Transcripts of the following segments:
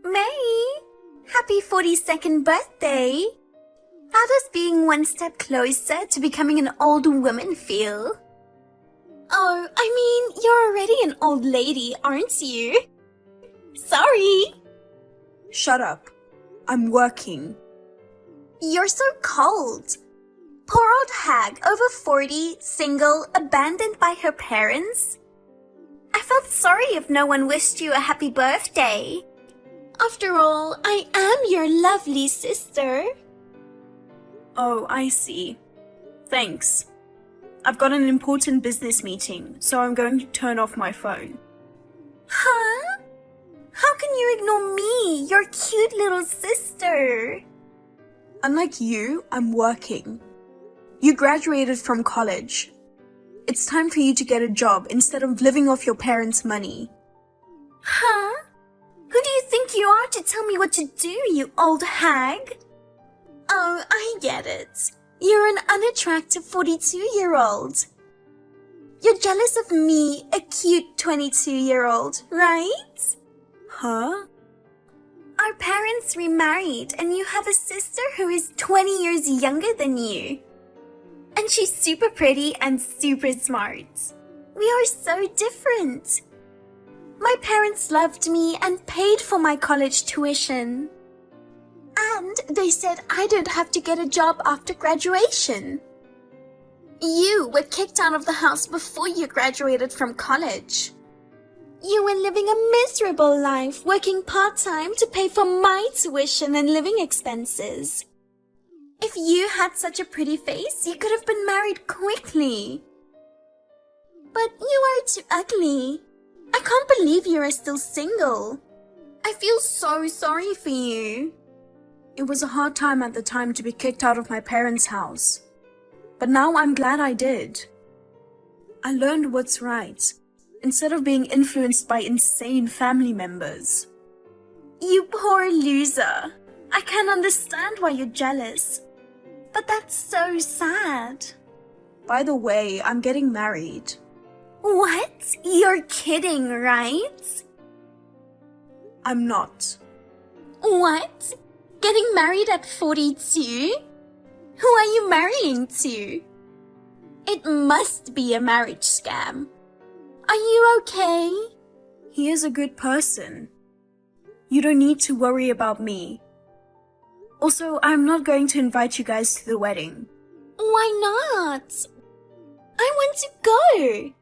May! Happy 42nd birthday! How does being one step closer to becoming an old woman feel? Oh, I mean, you're already an old lady, aren't you? Sorry! Shut up. I'm working. You're so cold. Poor old hag, over 40, single, abandoned by her parents. I felt sorry if no one wished you a happy birthday. After all, I am your lovely sister. Oh, I see. Thanks. I've got an important business meeting, so I'm going to turn off my phone. Huh? How can you ignore me, your cute little sister? Unlike you, I'm working. You graduated from college. It's time for you to get a job instead of living off your parents' money. Huh? Who do you think you are to tell me what to do, you old hag? Oh, I get it. You're an unattractive 42-year-old. You're jealous of me, a cute 22-year-old, right? Huh? Our parents remarried and you have a sister who is 20 years younger than you. And she's super pretty and super smart. We are so different. My parents loved me and paid for my college tuition. And they said I don't have to get a job after graduation. You were kicked out of the house before you graduated from college. You were living a miserable life, working part-time to pay for my tuition and living expenses. If you had such a pretty face, you could have been married quickly. But you are too ugly. I can't believe you are still single. I feel so sorry for you. It was a hard time at the time to be kicked out of my parents' house. But now I'm glad I did. I learned what's right, instead of being influenced by insane family members. You poor loser. I can understand why you're jealous. But that's so sad. By the way, I'm getting married. What? You're kidding, right? I'm not. What? Getting married at 42? Who are you marrying to? It must be a marriage scam. Are you okay? He is a good person. You don't need to worry about me. Also, I'm not going to invite you guys to the wedding. Why not? I want to go.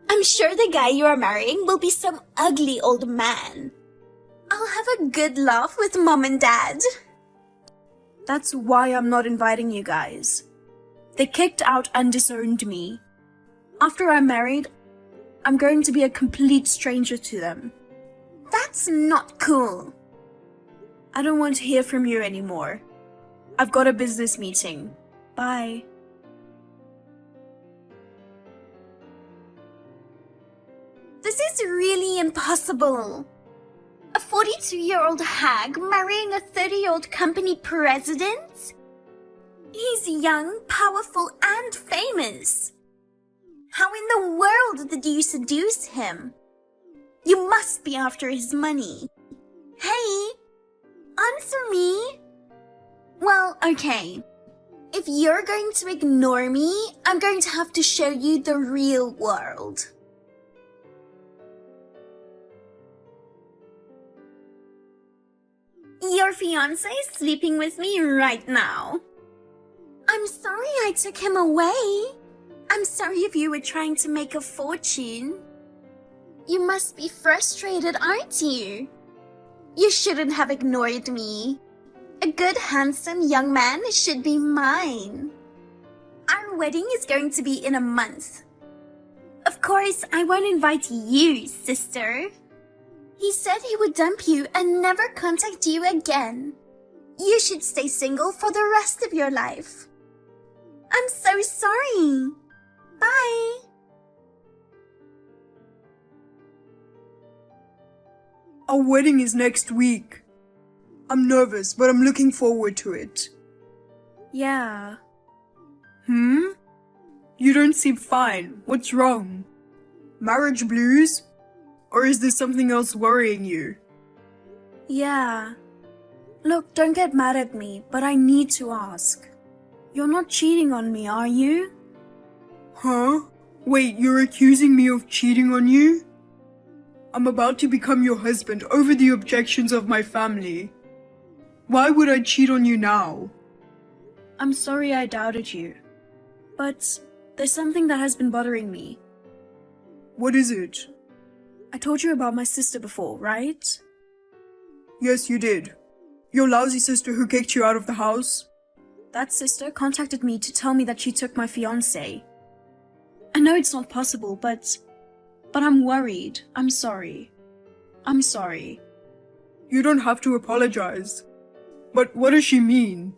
I'm sure the guy you are marrying will be some ugly old man. I'll have a good laugh with Mom and Dad. That's why I'm not inviting you guys. They kicked out and disowned me. After I'm married, I'm going to be a complete stranger to them. That's not cool. I don't want to hear from you anymore. I've got a business meeting. Bye. This is really impossible. A 42-year-old hag marrying a 30-year-old company president? He's young, powerful, and famous. How in the world did you seduce him? You must be after his money. Hey, answer me. Well, okay. If you're going to ignore me, I'm going to have to show you the real world. Your fiancé is sleeping with me right now. I'm sorry I took him away. I'm sorry if you were trying to make a fortune. You must be frustrated, aren't you? You shouldn't have ignored me. A good, handsome young man should be mine. Our wedding is going to be in a month. Of course, I won't invite you, sister. He said he would dump you and never contact you again. You should stay single for the rest of your life. I'm so sorry. Bye. Our wedding is next week. I'm nervous, but I'm looking forward to it. Yeah. You don't seem fine. What's wrong? Marriage blues? Or is there something else worrying you? Yeah. Look, don't get mad at me, but I need to ask. You're not cheating on me, are you? Huh? Wait, you're accusing me of cheating on you? I'm about to become your husband over the objections of my family. Why would I cheat on you now? I'm sorry I doubted you. But there's something that has been bothering me. What is it? I told you about my sister before, right? Yes, you did. Your lousy sister who kicked you out of the house? That sister contacted me to tell me that she took my fiancé. I know it's not possible, but I'm worried. I'm sorry. I'm sorry. You don't have to apologize. But what does she mean?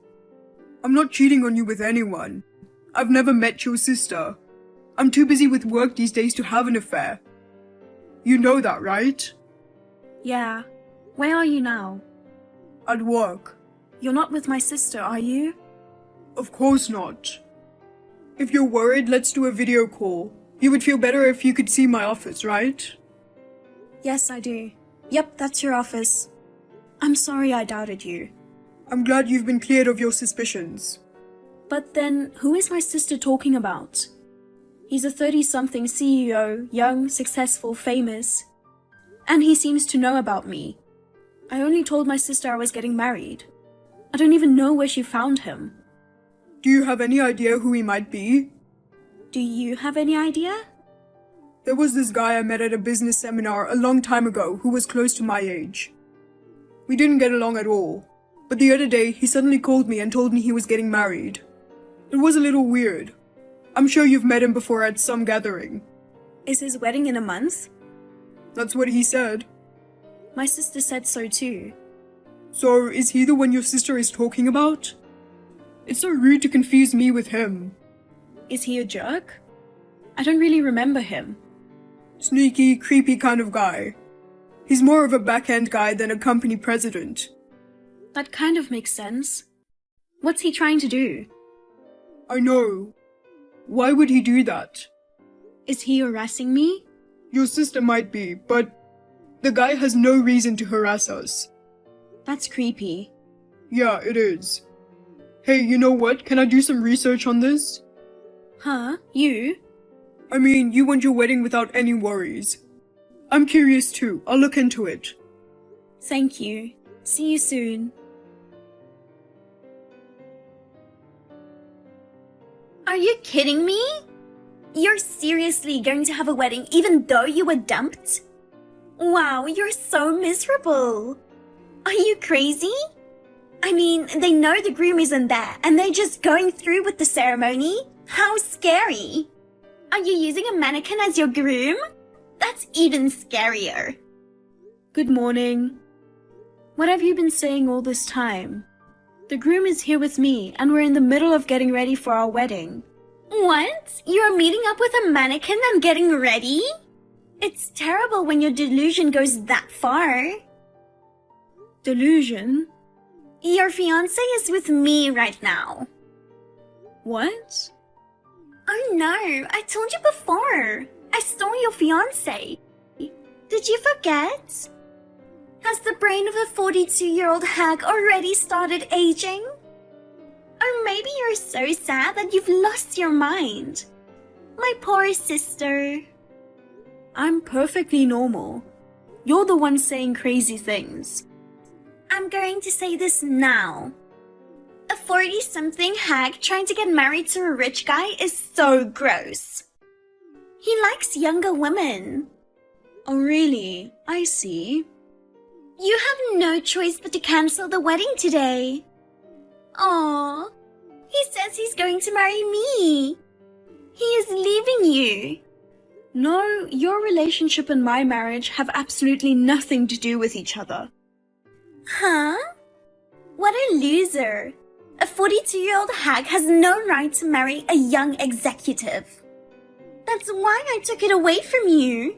I'm not cheating on you with anyone. I've never met your sister. I'm too busy with work these days to have an affair. You know that, right? Yeah. Where are you now? At work. You're not with my sister, are you? Of course not. If you're worried, let's do a video call. You would feel better if you could see my office, right? Yes, I do. Yep, that's your office. I'm sorry I doubted you. I'm glad you've been cleared of your suspicions. But then, who is my sister talking about? He's a 30-something CEO, young, successful, famous. And he seems to know about me. I only told my sister I was getting married. I don't even know where she found him. Do you have any idea who he might be? Do you have any idea? There was this guy I met at a business seminar a long time ago who was close to my age. We didn't get along at all, but the other day he suddenly called me and told me he was getting married. It was a little weird. I'm sure you've met him before at some gathering. Is his wedding in a month? That's what he said. My sister said so too. So, is he the one your sister is talking about? It's so rude to confuse me with him. Is he a jerk? I don't really remember him. Sneaky, creepy kind of guy. He's more of a backhand guy than a company president. That kind of makes sense. What's he trying to do? I know. Why would he do that? Is he harassing me? Your sister might be, but the guy has no reason to harass us. That's creepy. Yeah, it is. Hey, you know what? Can I do some research on this? Huh? You? I mean, you want your wedding without any worries. I'm curious too. I'll look into it. Thank you. See you soon. Are you kidding me? You're seriously going to have a wedding even though you were dumped? Wow, you're so miserable. Are you crazy? I mean, they know the groom isn't there and they're just going through with the ceremony? How scary. Are you using a mannequin as your groom? That's even scarier. Good morning. What have you been saying all this time? The groom is here with me and we're in the middle of getting ready for our wedding. What? You're meeting up with a mannequin and getting ready? It's terrible when your delusion goes that far. Delusion? Your fiancé is with me right now. What? Oh no, I told you before. I saw your fiancé. Did you forget? Has the brain of a 42-year-old hag already started aging? Or maybe you're so sad that you've lost your mind. My poor sister. I'm perfectly normal. You're the one saying crazy things. I'm going to say this now. A 40-something hag trying to get married to a rich guy is so gross. He likes younger women. Oh really? I see. You have no choice but to cancel the wedding today. Aww. He says he's going to marry me. He is leaving you. No, your relationship and my marriage have absolutely nothing to do with each other. Huh? What a loser. A 42-year-old hag has no right to marry a young executive. That's why I took it away from you.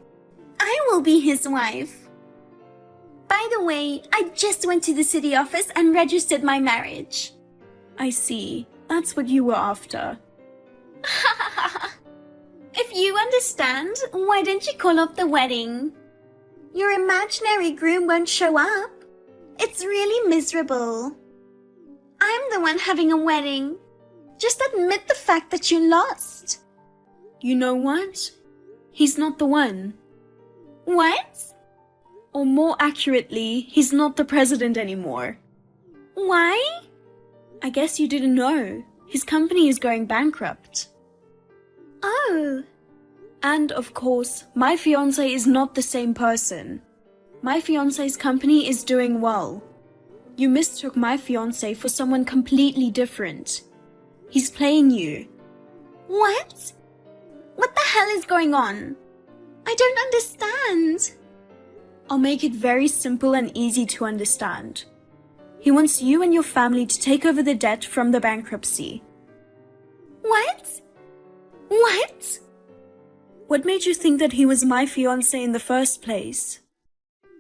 I will be his wife. By the way, I just went to the city office and registered my marriage. I see. That's what you were after. If you understand, why didn't you call off the wedding? Your imaginary groom won't show up. It's really miserable. I'm the one having a wedding. Just admit the fact that you lost. You know what? He's not the one. What? Or more accurately, he's not the president anymore. Why? I guess you didn't know. His company is going bankrupt. Oh. And of course, my fiancé is not the same person. My fiancé's company is doing well. You mistook my fiancé for someone completely different. He's playing you. What? What the hell is going on? I don't understand. I'll make it very simple and easy to understand. He wants you and your family to take over the debt from the bankruptcy. What? What? What made you think that he was my fiancé in the first place?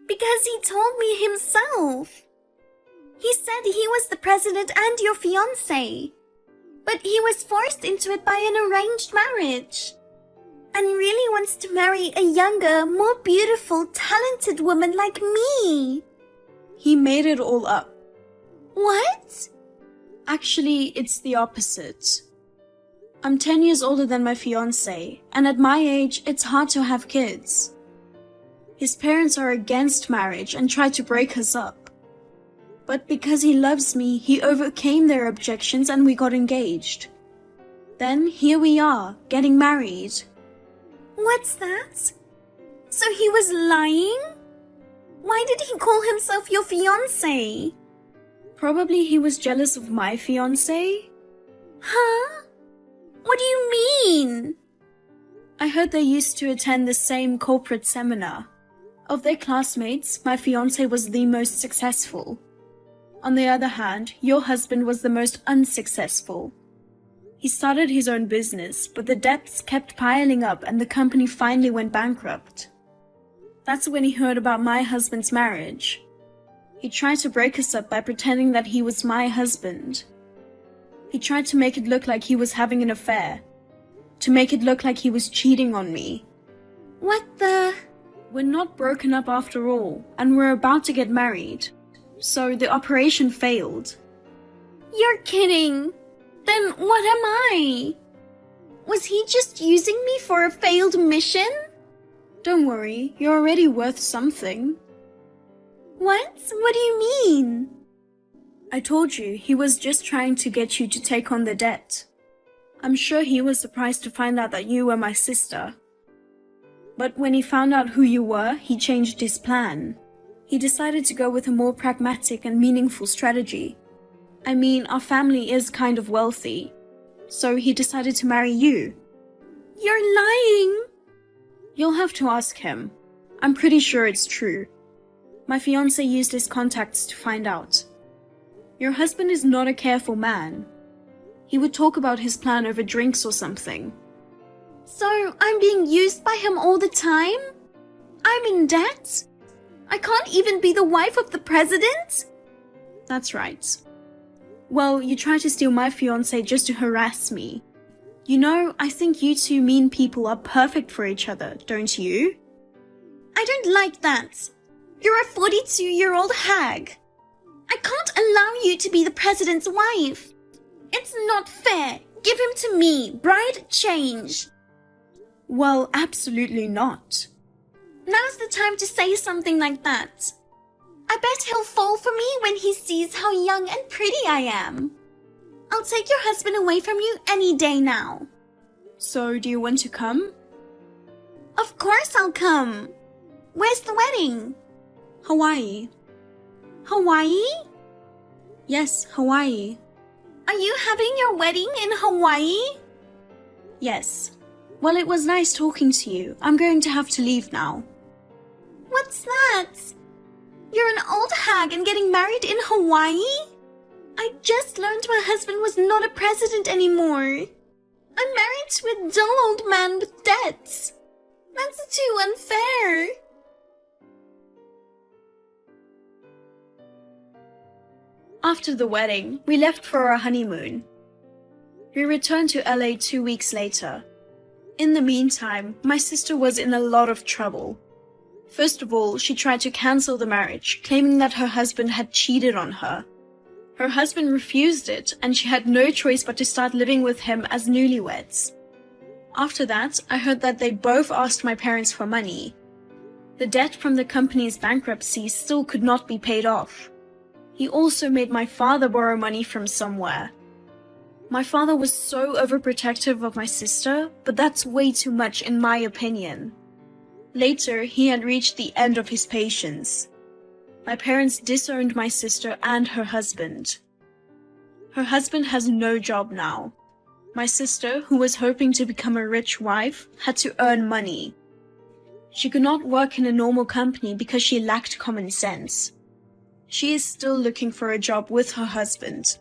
Because he told me himself. He said he was the president and your fiancé. But he was forced into it by an arranged marriage. And really wants to marry a younger, more beautiful, talented woman like me. He made it all up. What? Actually, it's the opposite. I'm 10 years older than my fiancé, and at my age, it's hard to have kids. His parents are against marriage and try to break us up. But because he loves me, he overcame their objections and we got engaged. Then here we are, getting married. What's that? So he was lying? Why did he call himself your fiancé? Probably he was jealous of my fiancé. Huh? What do you mean? I heard they used to attend the same corporate seminar. Of their classmates, my fiancé was the most successful. On the other hand, your husband was the most unsuccessful. He started his own business, but the debts kept piling up and the company finally went bankrupt. That's when he heard about my husband's marriage. He tried to break us up by pretending that he was my husband. He tried to make it look like he was having an affair. To make it look like he was cheating on me. What the? We're not broken up after all, and we're about to get married. So the operation failed. You're kidding. Then what am I? Was he just using me for a failed mission? Don't worry, you're already worth something. What? What do you mean? I told you, he was just trying to get you to take on the debt. I'm sure he was surprised to find out that you were my sister. But when he found out who you were, he changed his plan. He decided to go with a more pragmatic and meaningful strategy. I mean, our family is kind of wealthy. So he decided to marry you. You're lying. You'll have to ask him. I'm pretty sure it's true. My fiancé used his contacts to find out. Your husband is not a careful man. He would talk about his plan over drinks or something. So I'm being used by him all the time? I'm in debt? I can't even be the wife of the president? That's right. Well, you tried to steal my fiancé just to harass me. You know, I think you two mean people are perfect for each other, don't you? I don't like that. You're a 42-year-old hag. I can't allow you to be the president's wife. It's not fair. Give him to me. Bride change. Well, absolutely not. Now's the time to say something like that. I bet he'll fall for me when he sees how young and pretty I am. I'll take your husband away from you any day now. So, do you want to come? Of course I'll come. Where's the wedding? Hawaii. Hawaii? Yes, Hawaii. Are you having your wedding in Hawaii? Yes. Well, it was nice talking to you. I'm going to have to leave now. What's that? You're an old hag and getting married in Hawaii? I just learned my husband was not a president anymore. I'm married to a dull old man with debts. That's too unfair. After the wedding, we left for our honeymoon. We returned to LA 2 weeks later. In the meantime, my sister was in a lot of trouble. First of all, she tried to cancel the marriage, claiming that her husband had cheated on her. Her husband refused it, and she had no choice but to start living with him as newlyweds. After that, I heard that they both asked my parents for money. The debt from the company's bankruptcy still could not be paid off. He also made my father borrow money from somewhere. My father was so overprotective of my sister, but that's way too much in my opinion. Later, he had reached the end of his patience. My parents disowned my sister and her husband. Her husband has no job now. My sister, who was hoping to become a rich wife, had to earn money. She could not work in a normal company because she lacked common sense. She is still looking for a job with her husband.